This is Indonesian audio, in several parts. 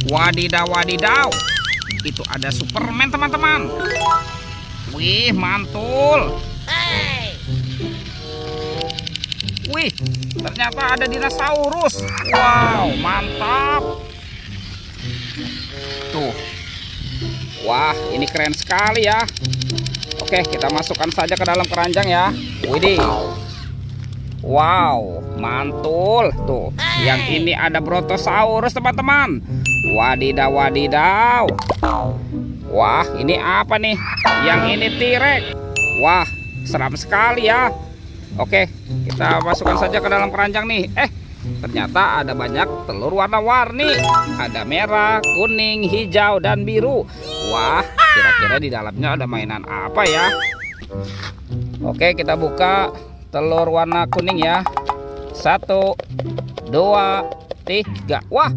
Wadidaw, wadidaw. Itu ada Superman, teman-teman. Wih, mantul. Wih, ternyata ada dinosaurus. Wow, mantap. Tuh. Wah, ini keren sekali ya. Oke, kita masukkan saja ke dalam keranjang ya. Widih. Wow, mantul. Tuh, yang ini ada Brontosaurus, teman-teman. Wadidaw, wadidaw. Wah, ini apa nih? Yang ini T-Rex. Wah, seram sekali ya. Oke, kita masukkan saja ke dalam keranjang nih. Ternyata ada banyak telur warna-warni. Ada merah, kuning, hijau, dan biru. Wah, kira-kira di dalamnya ada mainan apa ya? Oke, kita buka telur warna kuning ya. 1, 2, 3. Wah,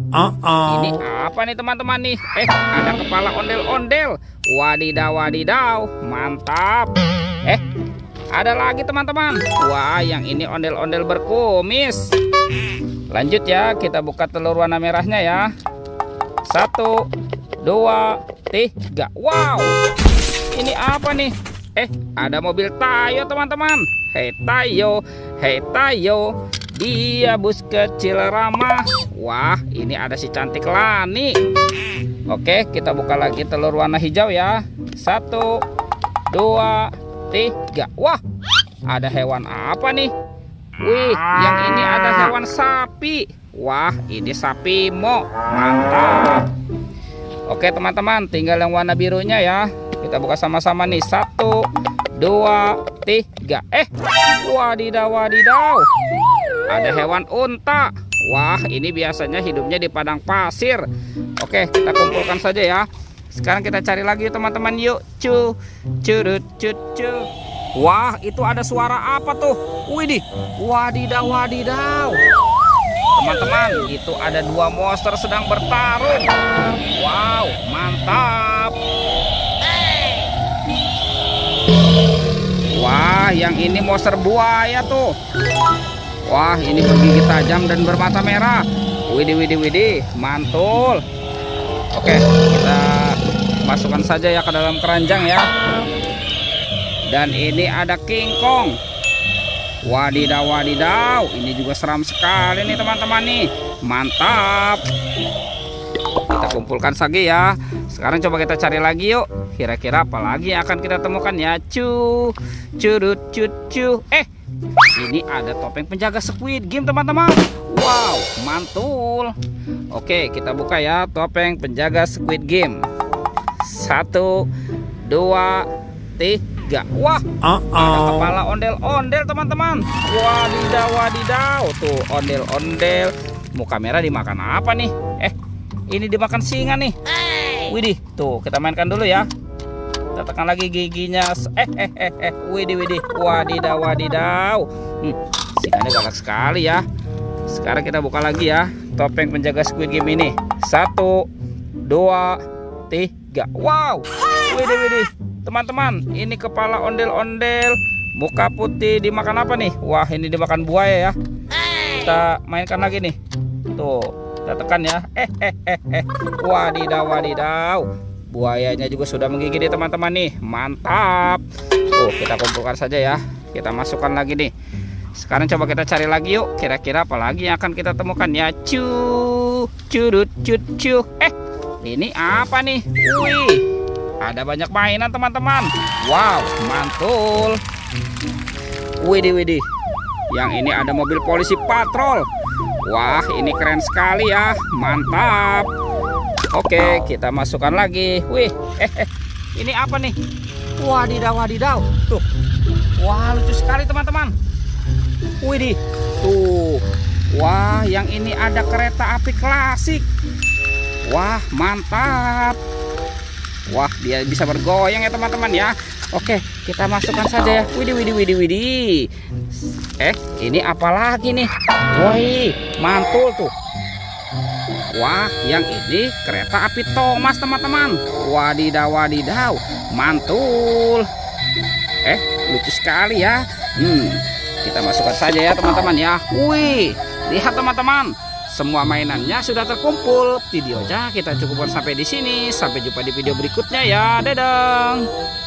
ini apa nih teman-teman nih? Ada kepala ondel-ondel. Wadidaw, wadidaw. Mantap. Ada lagi teman-teman. Wah, yang ini ondel-ondel berkumis. Lanjut ya, kita buka telur warna merahnya ya. 1, 2, 3. Wow, ini apa nih? Ada mobil Tayo teman-teman. Hei Tayo, hei Tayo, dia bus kecil ramah. Wah, ini ada si cantik Lani. Oke, kita buka lagi telur warna hijau ya. 1, 2, 3. Wah, ada hewan apa nih? Wih, yang ini ada hewan sapi. Wah, ini sapi mo. Mantap. Oke teman-teman, tinggal yang warna birunya ya. Kita buka sama-sama nih. 1, 2, 3. Wadidaw, wadidaw. Ada hewan unta. Wah, ini biasanya hidupnya di padang pasir. Oke, kita kumpulkan saja ya. Sekarang kita cari lagi teman-teman, yuk. Curut, cu. Wah, itu ada suara apa tuh? Widih, wadidaw, wadidaw. Teman-teman, itu ada 2 monster sedang bertarung. Wow, mantap. Wah, yang ini monster buaya tuh. Wah, ini bergigi tajam dan bermata merah. Widih, widih, widih, mantul. Oke, kita masukkan saja ya ke dalam keranjang ya. Dan ini ada King Kong. Wadidaw, wadidaw. Ini juga seram sekali nih teman-teman nih. Mantap. Kita kumpulkan saja ya. Sekarang coba kita cari lagi yuk. Kira-kira apa lagi yang akan kita temukan ya? Curut, cu. Ini ada topeng penjaga Squid Game teman-teman. Wow, mantul. Oke, kita buka ya topeng penjaga Squid Game. 1, 2, 3. Wah, ada kepala ondel-ondel teman-teman. Wadidaw, wadidaw. Tuh, ondel-ondel. Muka merah dimakan apa nih? Ini dimakan singa nih. Widih, tuh kita mainkan dulu ya. Kita tekan lagi giginya. Widih, widih. Wadidaw, wadidaw. Singanya galak sekali ya. Sekarang kita buka lagi ya topeng penjaga Squid Game ini. 1, 2, 3. Wow, widih, widih. Teman-teman, ini kepala ondel-ondel, muka putih, dimakan apa nih? Wah, ini dimakan buaya ya. Kita mainkan lagi nih. Tuh, kita tekan ya. Wadidaw, wadidaw. Buayanya juga sudah menggigit nih teman-teman nih. Mantap. Tuh, kita kumpulkan saja ya. Kita masukkan lagi nih. Sekarang coba kita cari lagi yuk. Kira-kira apa lagi yang akan kita temukan ya? Curut, cu. Ini apa nih? Wih, ada banyak mainan teman-teman. Wow, mantul. Widih, widih. Yang ini ada mobil polisi patrol. Wah, ini keren sekali ya. Mantap. Oke, kita masukkan lagi. Wih, ini apa nih? Wadidaw, wadidaw. Tuh. Wah, lucu sekali teman-teman. Widih. Tuh. Wah, yang ini ada kereta api klasik. Wah, mantap. Wah, dia bisa bergoyang ya teman-teman ya. Oke, kita masukkan saja ya. Widih, widih, widih, widih. Ini apa lagi nih? Wih, mantul tuh. Wah, yang ini kereta api Thomas teman-teman. Wadidaw, wadidaw, mantul. Lucu sekali ya. Kita masukkan saja ya teman-teman ya. Wih, lihat teman-teman. semua mainannya sudah terkumpul. Videonya kita cukupkan sampai di sini. Sampai jumpa di video berikutnya ya. Dadah.